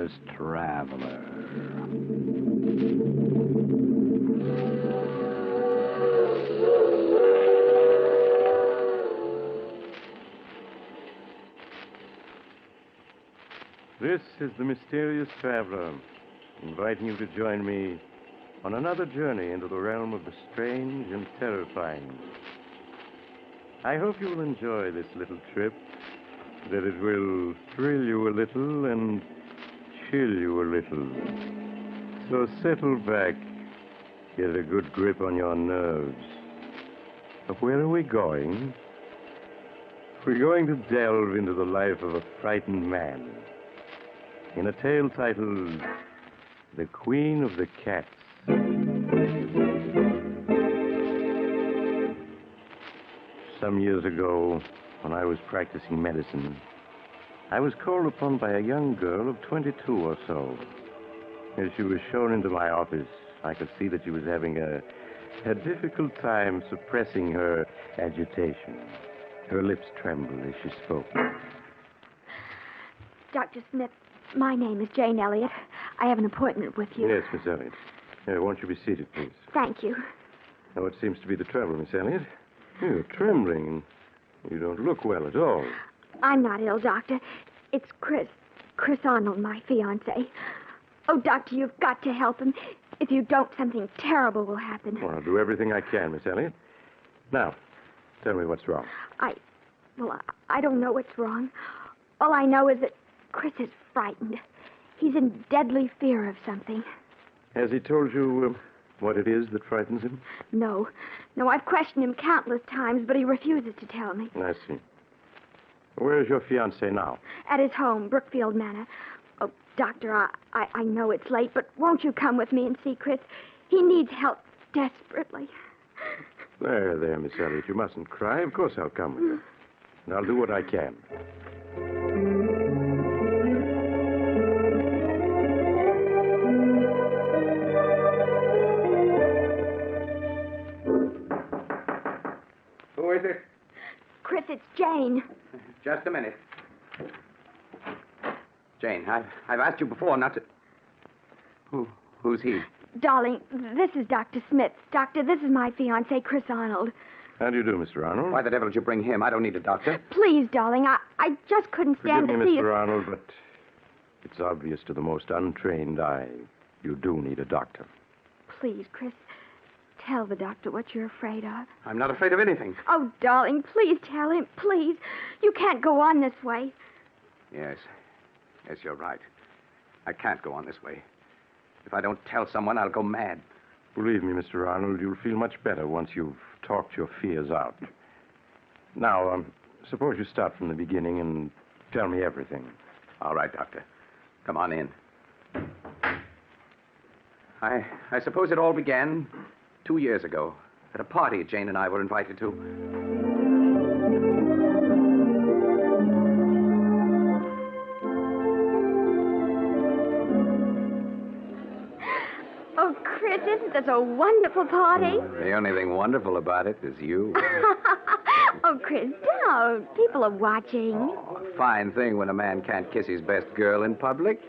mysterious traveler. This is the mysterious traveler, inviting you to join me on another journey into the realm of the strange and terrifying. I hope you will enjoy this little trip, that it will thrill you a little and chill you a little. So settle back, get a good grip on your nerves. But where are we going? We're going to delve into the life of a frightened man in a tale titled The Queen of the Cats. Some years ago, when I was practicing medicine, I was called upon by a young girl of 22 or so. As she was shown into my office, I could see that she was having a difficult time suppressing her agitation. Her lips trembled as she spoke. Dr. Smith, my name is Jane Elliott. I have an appointment with you. Yes, Miss Elliott. Won't you be seated, please? Thank you. Now, what seems to be the trouble, Miss Elliott? You're trembling, and you don't look well at all. I'm not ill, Doctor. It's Chris Arnold, my fiancé. Oh, Doctor, you've got to help him. If you don't, something terrible will happen. Well, I'll do everything I can, Miss Elliott. Now, tell me what's wrong. I don't know what's wrong. All I know is that Chris is frightened. He's in deadly fear of something. Has he told you what it is that frightens him? No, I've questioned him countless times, but he refuses to tell me. I see. Where is your fiancé now? At his home, Brookfield Manor. Oh, Doctor, I know it's late, but won't you come with me and see Chris? He needs help desperately. There, Miss Elliott. You mustn't cry. Of course I'll come with you. And I'll do what I can. Who is it? Chris, it's Jane. Just a minute. Jane, I've asked you before not to... Who's he? Darling, this is Dr. Smith. Doctor, this is my fiancé, Chris Arnold. How do you do, Mr. Arnold? Why the devil did you bring him? I don't need a doctor. Please, darling, I just couldn't stand Forgive to me, see Mr. you. Arnold, but it's obvious to the most untrained eye. You do need a doctor. Please, Chris, tell the doctor what you're afraid of. I'm not afraid of anything. Oh, darling, please tell him, please. You can't go on this way. Yes, you're right. I can't go on this way. If I don't tell someone, I'll go mad. Believe me, Mr. Arnold, you'll feel much better once you've talked your fears out. Now, suppose you start from the beginning and tell me everything. All right, Doctor. Come on in. I suppose it all began 2 years ago at a party Jane and I were invited to. Oh, Chris, isn't this a wonderful party? The only thing wonderful about it is you. Oh, Chris, don't. People are watching. Oh, a fine thing when a man can't kiss his best girl in public.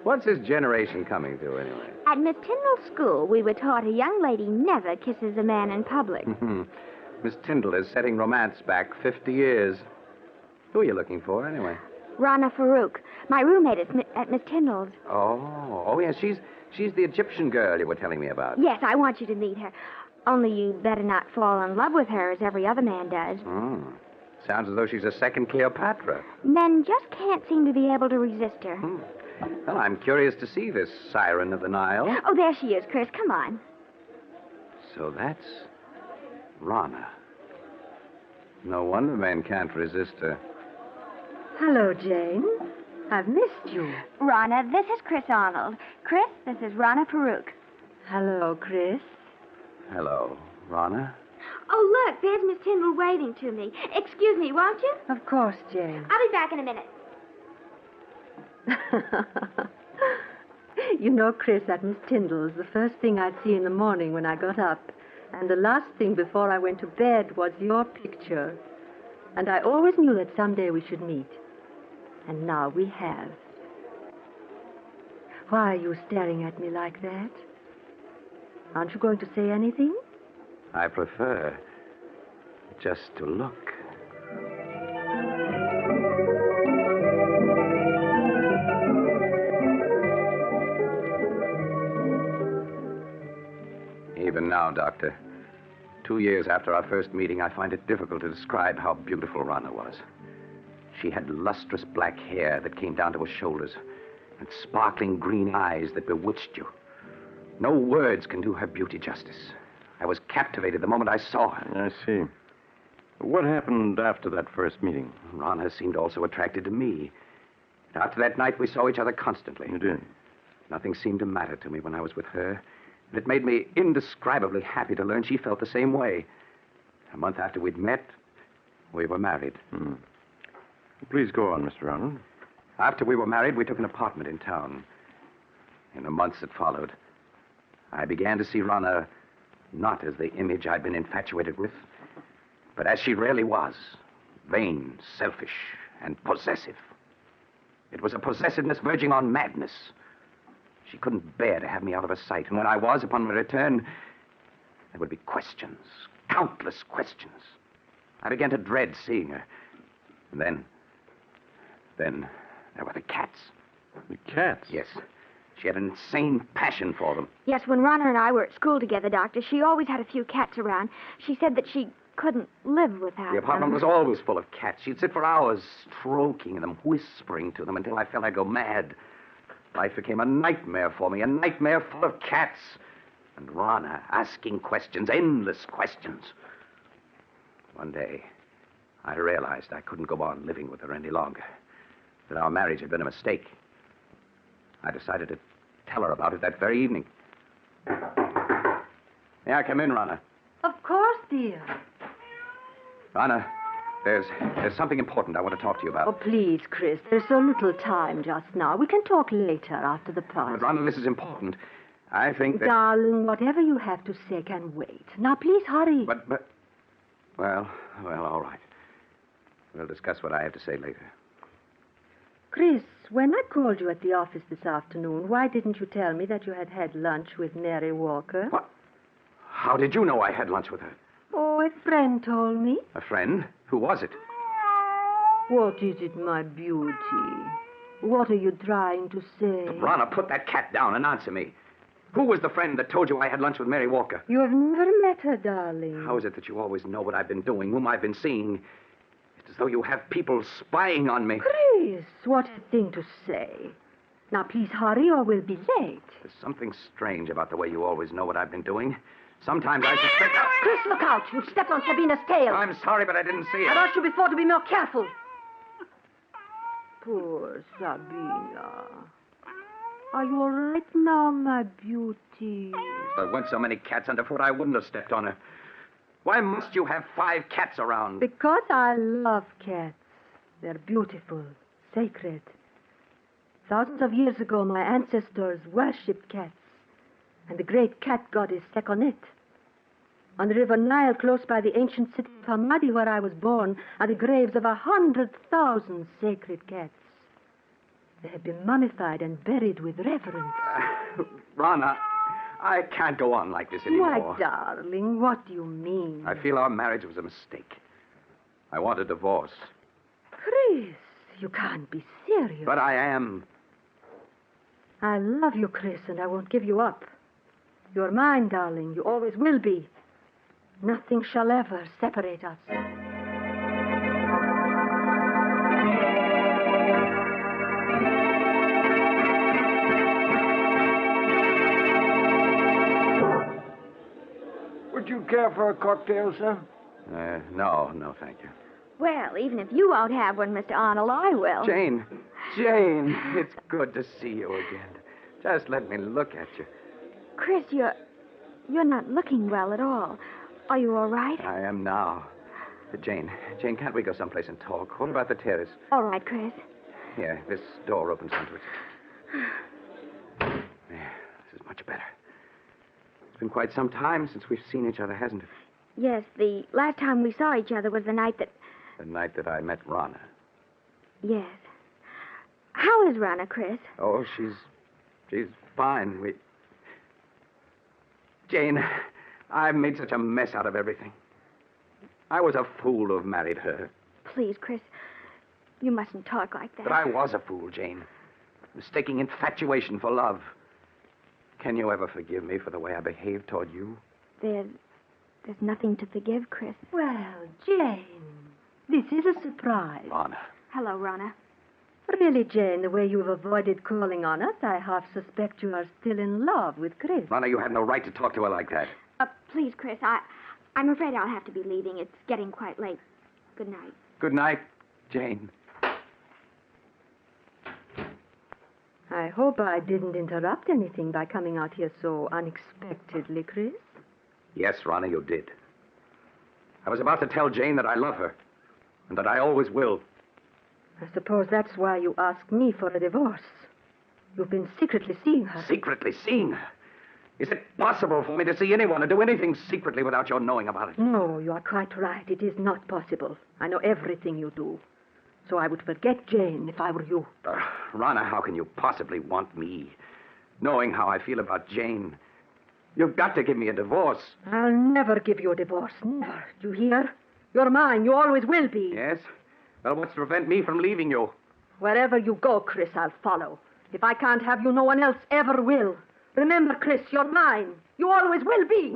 What's this generation coming to, anyway? At Miss Tyndall's school, we were taught a young lady never kisses a man in public. Miss Tyndall is setting romance back 50 years. Who are you looking for, anyway? Rana Farouk, my roommate at Miss Tyndall's. Oh, yes, she's the Egyptian girl you were telling me about. Yes, I want you to meet her. Only you better not fall in love with her as every other man does. Sounds as though she's a second Cleopatra. Men just can't seem to be able to resist her. Well, I'm curious to see this siren of the Nile. Oh, there she is, Chris. Come on. So that's Rana. No wonder men can't resist her. Hello, Jane. I've missed you. Rana, this is Chris Arnold. Chris, this is Rana Farouk. Hello, Chris. Hello, Rana. Oh, look, there's Miss Tyndall waving to me. Excuse me, won't you? Of course, Jane. I'll be back in a minute. You know, Chris, at Miss Tyndall's, the first thing I'd see in the morning when I got up, and the last thing before I went to bed was your picture. And I always knew that someday we should meet. And now we have. Why are you staring at me like that? Aren't you going to say anything? I prefer just to look. Even now, Doctor, 2 years after our first meeting, I find it difficult to describe how beautiful Rana was. She had lustrous black hair that came down to her shoulders and sparkling green eyes that bewitched you. No words can do her beauty justice. I was captivated the moment I saw her. I see. What happened after that first meeting? Rana seemed also attracted to me. After that night, we saw each other constantly. You did? Nothing seemed to matter to me when I was with her. And it made me indescribably happy to learn she felt the same way. A month after we'd met, we were married. Please go on, Mr. Arnold. After we were married, we took an apartment in town. In the months that followed, I began to see Rana not as the image I'd been infatuated with, but as she really was, vain, selfish, and possessive. It was a possessiveness verging on madness. She couldn't bear to have me out of her sight, and when I was, upon my return, there would be questions, countless questions. I began to dread seeing her. And then there were the cats. The cats? Yes. She had an insane passion for them. Yes, when Rana and I were at school together, Doctor, she always had a few cats around. She said that she couldn't live without The apartment was always full of cats. She'd sit for hours stroking them, whispering to them until I felt I'd go mad. Life became a nightmare for me, a nightmare full of cats. And Rana asking questions, endless questions. One day, I realized I couldn't go on living with her any longer, that our marriage had been a mistake. I decided to tell her about it that very evening. May I come in, Rana? Of course, dear. Rana, there's something important I want to talk to you about. Oh, please, Chris. There's so little time just now. We can talk later after the party. But, Rana, this is important. I think that... Darling, whatever you have to say can wait. Now, please hurry. But... Well, all right. We'll discuss what I have to say later. Chris, when I called you at the office this afternoon, why didn't you tell me that you had had lunch with Mary Walker? What? How did you know I had lunch with her? Oh, a friend told me. A friend? Who was it? What is it, my beauty? What are you trying to say? Rana, put that cat down and answer me. Who was the friend that told you I had lunch with Mary Walker? You have never met her, darling. How is it that you always know what I've been doing, whom I've been seeing? It's as though you have people spying on me. Chris, what a thing to say. Now, please hurry or we'll be late. There's something strange about the way you always know what I've been doing. Sometimes I suspect... Chris, look out. You've stepped on Sabina's tail. I'm sorry, but I didn't see it. I asked you before to be more careful. Poor Sabina. Are you all right now, my beauty? If there weren't so many cats underfoot, I wouldn't have stepped on her. Why must you have 5 cats around? Because I love cats. They're beautiful, sacred. Thousands of years ago, my ancestors worshipped cats. And the great cat goddess Sekhmet. On the river Nile, close by the ancient city of Hamadi, where I was born, are the graves of 100,000 sacred cats. They have been mummified and buried with reverence. Rana, I can't go on like this anymore. Why, darling, what do you mean? I feel our marriage was a mistake. I want a divorce. Chris, you can't be serious. But I am. I love you, Chris, and I won't give you up. You're mine, darling. You always will be. Nothing shall ever separate us. Would you care for a cocktail, sir? No, thank you. Well, even if you won't have one, Mr. Arnold, I will. Jane, it's good to see you again. Just let me look at you. Chris, you're not looking well at all. Are you all right? I am now. Jane, can't we go someplace and talk? What about the terrace? All right, Chris. Here, this door opens onto it. There, this is much better. It's been quite some time since we've seen each other, hasn't it? Yes, the last time we saw each other was the night that... The night that I met Rana. Yes. How is Rana, Chris? Oh, She's fine. Jane, I've made such a mess out of everything. I was a fool to have married her. Please, Chris, you mustn't talk like that. But I was a fool, Jane. Mistaking infatuation for love. Can you ever forgive me for the way I behaved toward you? There's nothing to forgive, Chris. Well, Jane, this is a surprise. Rana. Hello, Rana. Really, Jane, the way you've avoided calling on us, I half suspect you are still in love with Chris. Rana, you had no right to talk to her like that. Please, Chris, I'm afraid I'll have to be leaving. It's getting quite late. Good night. Good night, Jane. I hope I didn't interrupt anything by coming out here so unexpectedly, Chris. Yes, Rana, you did. I was about to tell Jane that I love her, and that I always will. I suppose that's why you asked me for a divorce. You've been secretly seeing her. Secretly seeing her? Is it possible for me to see anyone or do anything secretly without your knowing about it? No, you are quite right. It is not possible. I know everything you do. So I would forget Jane if I were you. Rana, how can you possibly want me, knowing how I feel about Jane? You've got to give me a divorce. I'll never give you a divorce. Never. Do you hear? You're mine. You always will be. Yes? Well, what's to prevent me from leaving you? Wherever you go, Chris, I'll follow. If I can't have you, no one else ever will. Remember, Chris, you're mine. You always will be.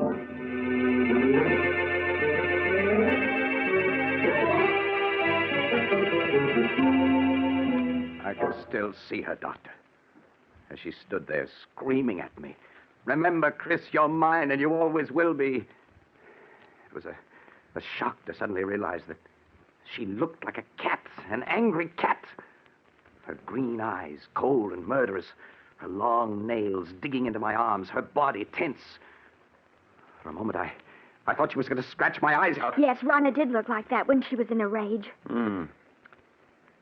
I can still see her, Doctor, as she stood there screaming at me. Remember, Chris, you're mine, and you always will be. It was a shock to suddenly realize that she looked like a cat, an angry cat. Her green eyes, cold and murderous, her long nails digging into my arms, her body tense. For a moment, I thought she was going to scratch my eyes out. Yes, Rana did look like that when she was in a rage.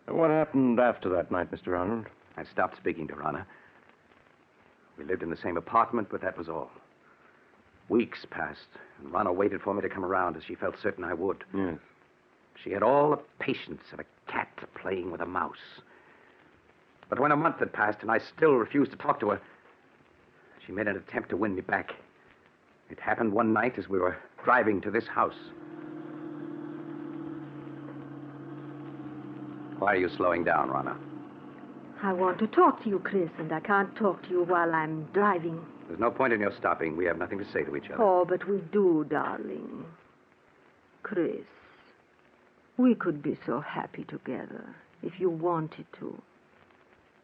What happened after that night, Mr. Arnold? I stopped speaking to Rana. We lived in the same apartment, but that was all. Weeks passed, and Rana waited for me to come around as she felt certain I would. Yes. She had all the patience of a cat playing with a mouse. But when a month had passed and I still refused to talk to her, she made an attempt to win me back. It happened one night as we were driving to this house. Why are you slowing down, Rana? I want to talk to you, Chris, and I can't talk to you while I'm driving. There's no point in your stopping. We have nothing to say to each other. Oh, but we do, darling. Chris, we could be so happy together if you wanted to.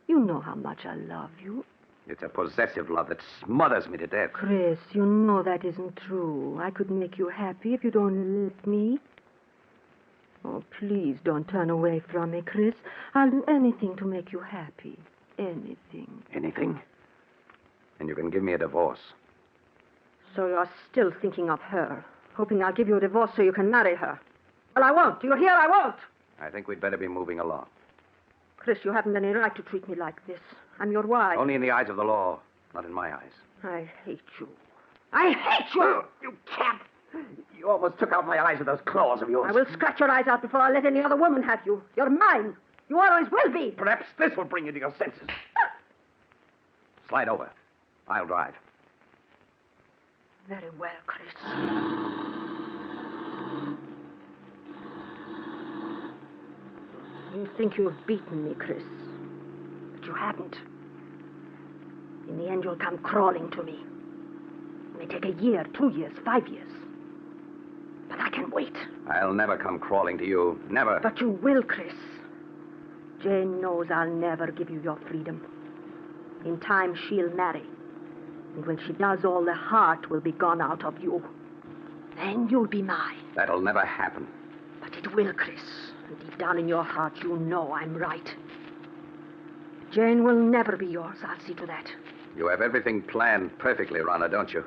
You know how much I love you. It's a possessive love that smothers me to death. Chris, you know that isn't true. I could make you happy if you'd only let me. Oh, please don't turn away from me, Chris. I'll do anything to make you happy. Anything. Anything? And you can give me a divorce. So you're still thinking of her, hoping I'll give you a divorce so you can marry her. Well, I won't. Do you hear? I won't. I think we'd better be moving along. Chris, you haven't any right to treat me like this. I'm your wife. Only in the eyes of the law, not in my eyes. I hate you. I hate you! You cat! You almost took out my eyes with those claws of yours. I will scratch your eyes out before I let any other woman have you. You're mine. You always will be. Perhaps this will bring you to your senses. Slide over. I'll drive. Very well, Chris. You think you've beaten me, Chris. But you haven't. In the end, you'll come crawling to me. It may take a year, 2 years, 5 years. But I can wait. I'll never come crawling to you. Never. But you will, Chris. Jane knows I'll never give you your freedom. In time, she'll marry. And when she does, all the heart will be gone out of you. Then you'll be mine. That'll never happen. But it will, Chris. And deep down in your heart, you know I'm right. Jane will never be yours. I'll see to that. You have everything planned perfectly, Rana, don't you?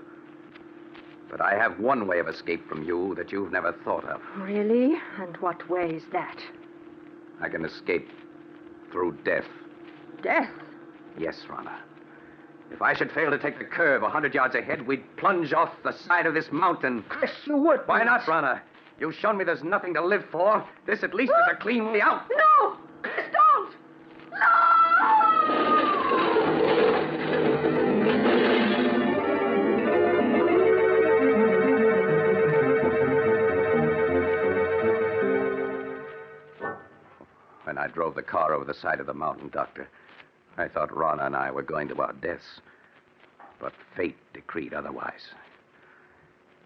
But I have one way of escape from you that you've never thought of. Really? And what way is that? I can escape through death. Death? Yes, Rana. If I should fail to take the curve 100 yards ahead, we'd plunge off the side of this mountain. Chris, you would. Why not, Rana? You've shown me there's nothing to live for. This at least is a clean way out. No! Chris, don't! No! drove the car over the side of the mountain, Doctor. I thought Rana and I were going to our deaths. But fate decreed otherwise.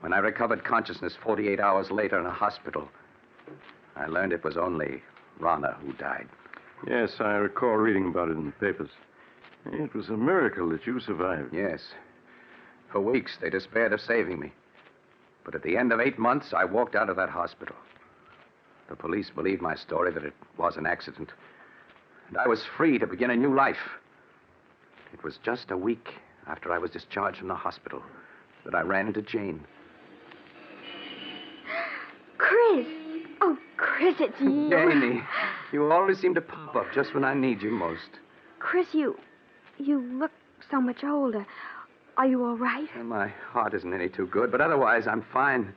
When I recovered consciousness 48 hours later in a hospital, I learned it was only Rana who died. Yes, I recall reading about it in the papers. It was a miracle that you survived. Yes. For weeks, they despaired of saving me. But at the end of 8 months, I walked out of that hospital. The police believed my story that it was an accident. And I was free to begin a new life. It was just a week after I was discharged from the hospital that I ran into Jane. Chris! Oh, Chris, it's you. Janie, you always seem to pop up just when I need you most. Chris, you look so much older. Are you all right? And my heart isn't any too good, but otherwise I'm fine.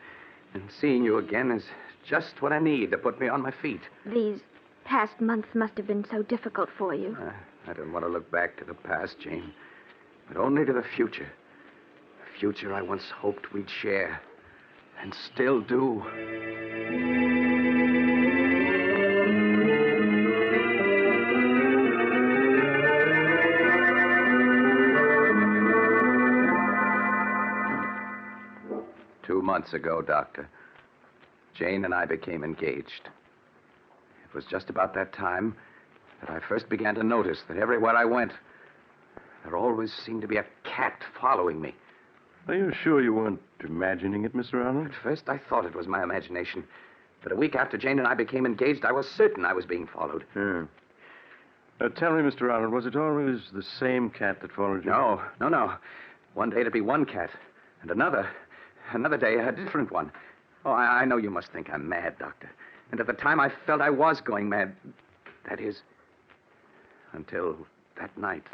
And seeing you again is just what I need to put me on my feet. These past months must have been so difficult for you. I don't want to look back to the past, Jane, but only to the future. The future I once hoped we'd share, and still do. 2 months ago, Doctor, Jane and I became engaged. It was just about that time that I first began to notice that everywhere I went, there always seemed to be a cat following me. Are you sure you weren't imagining it, Mr. Arnold? At first, I thought it was my imagination. But a week after Jane and I became engaged, I was certain I was being followed. Yeah. Tell me, Mr. Arnold, was it always the same cat that followed you? No. One day it'd be one cat, and another day a different one. Oh, I know you must think I'm mad, Doctor. And at the time I felt I was going mad. That is, until that night.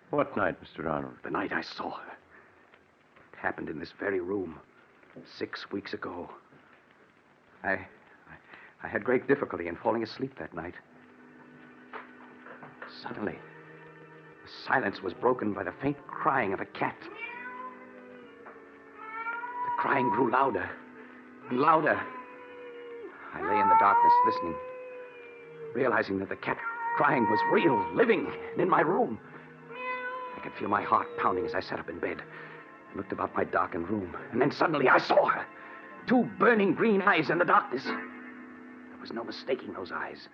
What night, Mr. Arnold? The night I saw her. It happened in this very room 6 weeks ago. I had great difficulty in falling asleep that night. Suddenly, the silence was broken by the faint crying of a cat. The crying grew louder and louder. I lay in the darkness listening, realizing that the cat crying was real, living, and in my room. I could feel my heart pounding as I sat up in bed and looked about my darkened room. And then suddenly I saw her. 2 burning green eyes in the darkness. There was no mistaking those eyes.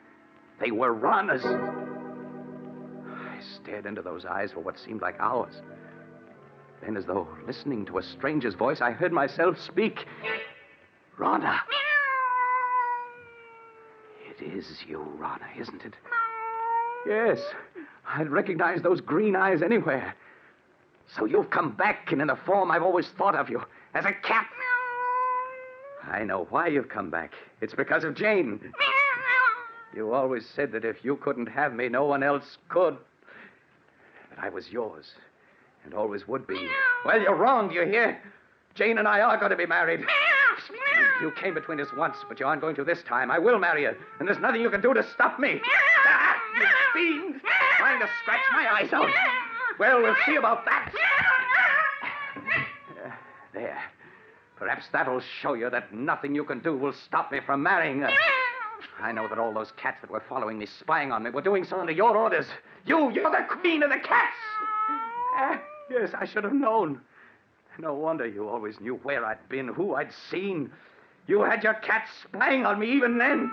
They were Rana's. I stared into those eyes for what seemed like hours. Then, as though listening to a stranger's voice, I heard myself speak. Rana. It is you, Rana, isn't it? Yes. I'd recognize those green eyes anywhere. So you've come back, and in the form I've always thought of you, as a cat. I know why you've come back. It's because of Jane. You always said that if you couldn't have me, no one else could. That I was yours, and always would be. Well, you're wrong, do you hear? Jane and I are going to be married. You came between us once, but you aren't going to this time. I will marry you, and there's nothing you can do to stop me. You fiend! Trying to scratch my eyes out. Well, we'll see about that. There. Perhaps that'll show you that nothing you can do will stop me from marrying her. I know that all those cats that were following me, spying on me, were doing so under your orders. You're the queen of the cats. Yes, I should have known. No wonder you always knew where I'd been, who I'd seen. You had your cats spying on me even then.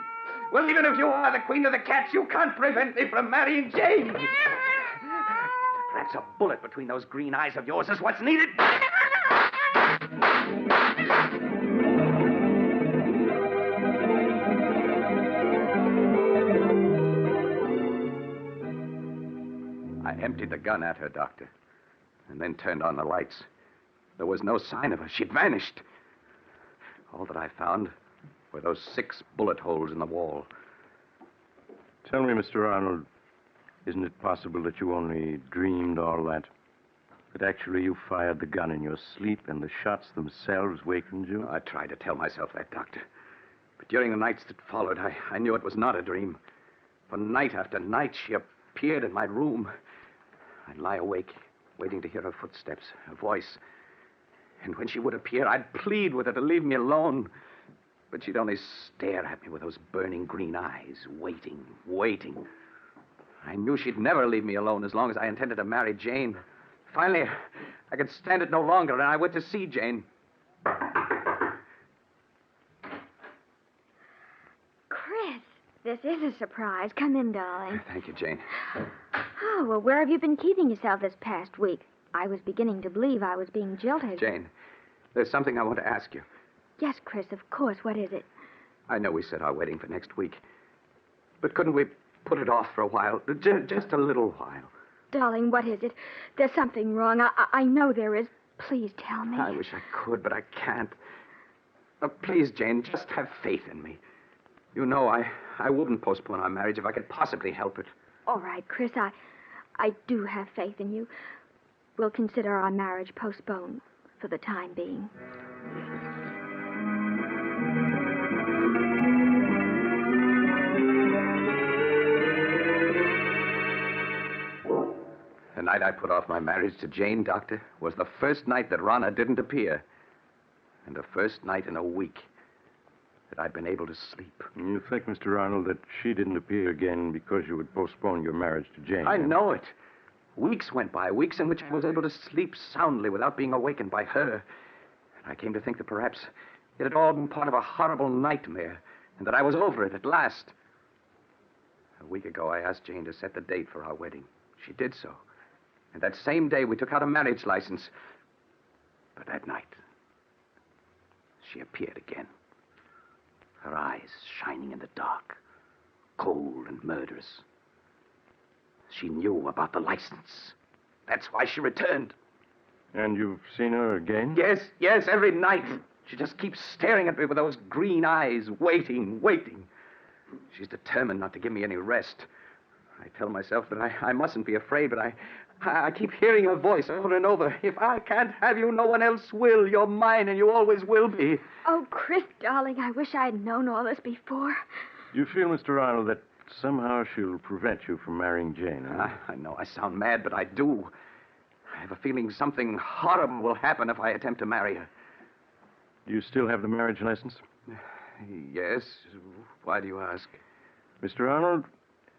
Well, even if you are the queen of the cats, you can't prevent me from marrying Jane. Perhaps a bullet between those green eyes of yours is what's needed. I emptied the gun at her, Doctor, and then turned on the lights. There was no sign of her. She'd vanished. All that I found were those 6 bullet holes in the wall. Tell me, Mr. Arnold, isn't it possible that you only dreamed all that? That actually you fired the gun in your sleep and the shots themselves wakened you? I tried to tell myself that, Doctor. But during the nights that followed, I knew it was not a dream. For night after night, she appeared in my room. I'd lie awake, waiting to hear her footsteps, her voice. And when she would appear, I'd plead with her to leave me alone. But she'd only stare at me with those burning green eyes, waiting. I knew she'd never leave me alone as long as I intended to marry Jane. Finally, I could stand it no longer, and I went to see Jane. Chris, this is a surprise. Come in, darling. Thank you, Jane. Oh, well, where have you been keeping yourself this past week? I was beginning to believe I was being jilted. Jane, there's something I want to ask you. Yes, Chris, of course. What is it? I know we set our wedding for next week, but couldn't we put it off for a while? Just a little while. Darling, what is it? There's something wrong. I know there is. Please tell me. I wish I could, but I can't. Please, Jane, just have faith in me. You know I wouldn't postpone our marriage if I could possibly help it. All right, Chris, I do have faith in you. We'll consider our marriage postponed for the time being. The night I put off my marriage to Jane, Doctor, was the first night that Rana didn't appear. And the first night in a week that I'd been able to sleep. You think, Mr. Arnold, that she didn't appear again because you would postpone your marriage to Jane? I know it. Weeks went by, weeks in which I was able to sleep soundly without being awakened by her. And I came to think that perhaps it had all been part of a horrible nightmare, and that I was over it at last. A week ago, I asked Jane to set the date for our wedding. She did so. And that same day, we took out a marriage license. But that night, she appeared again. Her eyes shining in the dark, cold and murderous. She knew about the license. That's why she returned. And you've seen her again? Yes, every night. She just keeps staring at me with those green eyes, waiting. She's determined not to give me any rest. I tell myself that I mustn't be afraid, but I keep hearing her voice over and over. If I can't have you, no one else will. You're mine, and you always will be. Oh, Chris, darling, I wish I'd known all this before. You feel, Mr. Arnold, that somehow she'll prevent you from marrying Jane, huh? I know I sound mad, but I do. I have a feeling something horrible will happen if I attempt to marry her. Do you still have the marriage license? Yes. Why do you ask? Mr. Arnold,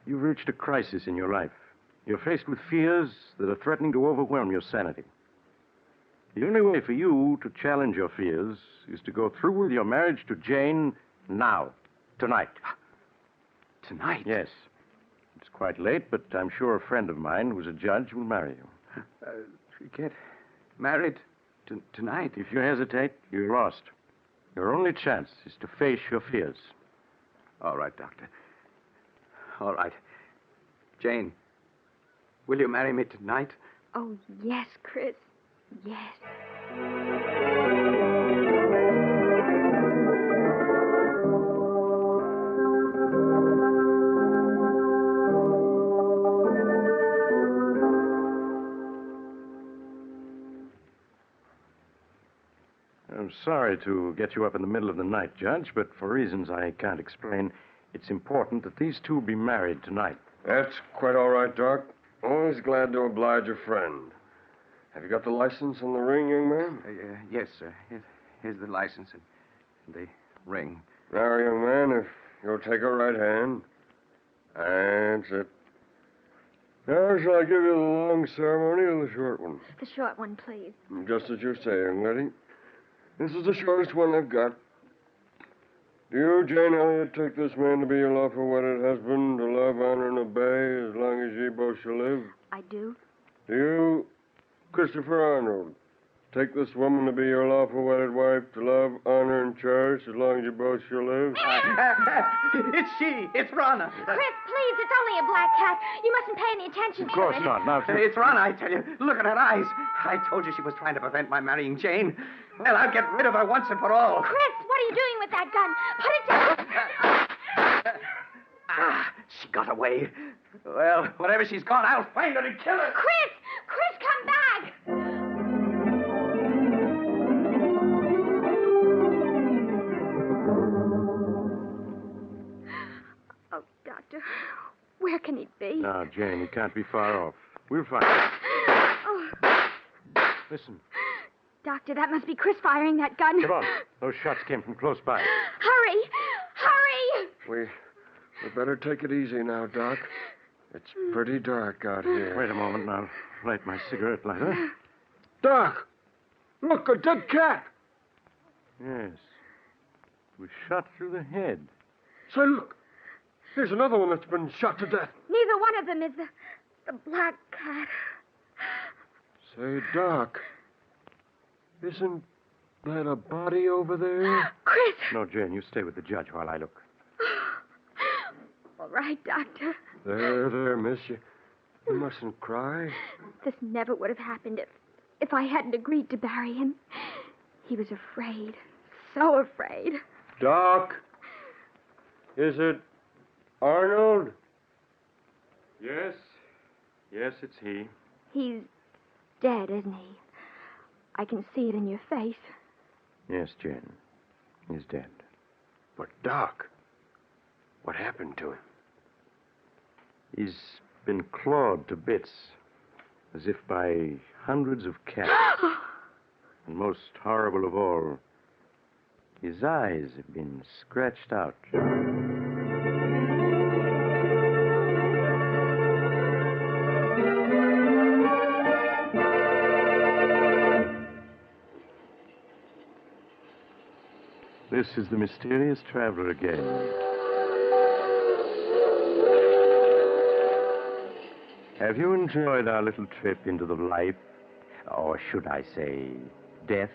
you've reached a crisis in your life. You're faced with fears that are threatening to overwhelm your sanity. The only way for you to challenge your fears is to go through with your marriage to Jane now, tonight. Tonight? Yes. It's quite late, but I'm sure a friend of mine who's a judge will marry you. We get married tonight? If you hesitate, you're lost. Your only chance is to face your fears. All right, Doctor. All right. Jane, will you marry me tonight? Oh, yes, Chris. Yes. I'm sorry to get you up in the middle of the night, Judge, but for reasons I can't explain, it's important that these two be married tonight. That's quite all right, Doc. Always glad to oblige a friend. Have you got the license and the ring, young man? Yes, sir. Here's the license and the ring. Now, young man, if you'll take her right hand. That's it. Now, shall I give you the long ceremony or the short one? The short one, please. Just as you say, young lady. This is the shortest one I've got. Do you, Jane Elliott, take this man to be your lawful wedded husband, to love, honor, and obey as long as ye both shall live? I do. Do you, Christopher Arnold, take this woman to be your lawful wedded wife, to love, honor, and cherish as long as you both shall live? It's she. It's Rana. Chris, please, it's only a black cat. You mustn't pay any attention Of to course it. not. Now, It's Rana, I tell you. Look at her eyes. I told you she was trying to prevent my marrying Jane. Well, I'll get rid of her once and for all. Chris, what are you doing with that gun? Put it down. She got away. Well, wherever she's gone, I'll find her and kill her. Chris, come back. Oh, Doctor, where can he be? now, Jane, he can't be far off. We'll find him. Oh, Listen, Doctor, that must be Chris firing that gun. come on. Those shots came from close by. Hurry! We better take it easy now, Doc. It's pretty dark out here. Wait a moment, I'll light my cigarette lighter. Doc! Look, a dead cat! Yes. It was shot through the head. Say, look. Here's another one that's been shot to death. Neither one of them is the black cat. Say, Doc, isn't that a body over there? Chris! No, Jane, you stay with the judge while I look. All right, Doctor. There, miss. You mustn't cry. This never would have happened if I hadn't agreed to bury him. He was afraid. So afraid. Doc, is it Arnold? Yes. Yes, it's he. He's dead, isn't he? I can see it in your face. Yes, Jane. He's dead. But, Doc, what happened to him? He's been clawed to bits, as if by hundreds of cats. And most horrible of all, his eyes have been scratched out. This is the mysterious traveler again. Have you enjoyed our little trip into the life, or should I say, death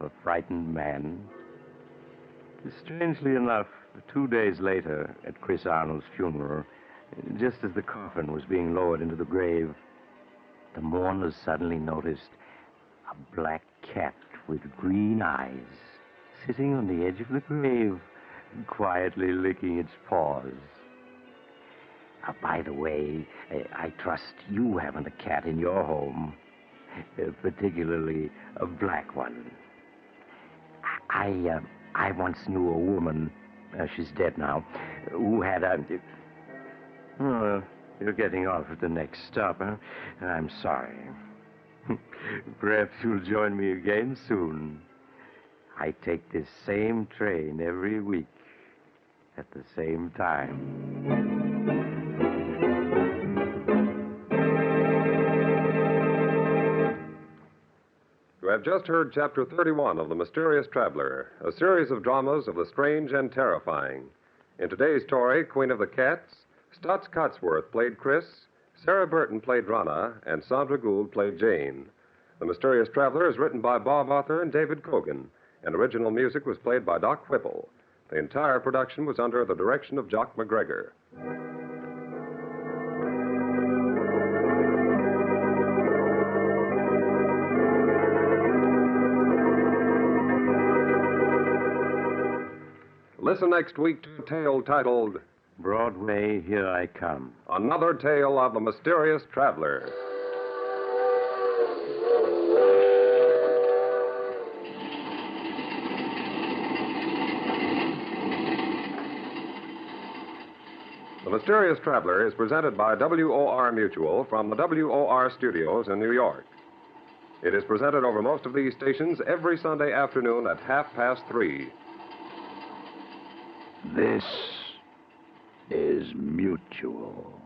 of a frightened man? Strangely enough, 2 days later, at Chris Arnold's funeral, just as the coffin was being lowered into the grave, the mourners suddenly noticed a black cat with green eyes sitting on the edge of the grave, quietly licking its paws. By the way, I trust you haven't a cat in your home, particularly a black one. I once knew a woman, she's dead now, who had a... Oh, you're getting off at the next stop, huh? I'm sorry. Perhaps you'll join me again soon. I take this same train every week at the same time. You have just heard Chapter 31 of The Mysterious Traveler, a series of dramas of the strange and terrifying. In today's story, Queen of the Cats, Stutz Cotsworth played Chris, Sarah Burton played Rana, and Sandra Gould played Jane. The Mysterious Traveler is written by Bob Arthur and David Cogan, and original music was played by Doc Whipple. The entire production was under the direction of Jock McGregor. Listen next week to a tale titled Broadway, Here I Come. Another Tale of the Mysterious Traveler. The Mysterious Traveler is presented by WOR Mutual from the WOR studios in New York. It is presented over most of these stations every Sunday afternoon at 3:30. This is Mutual.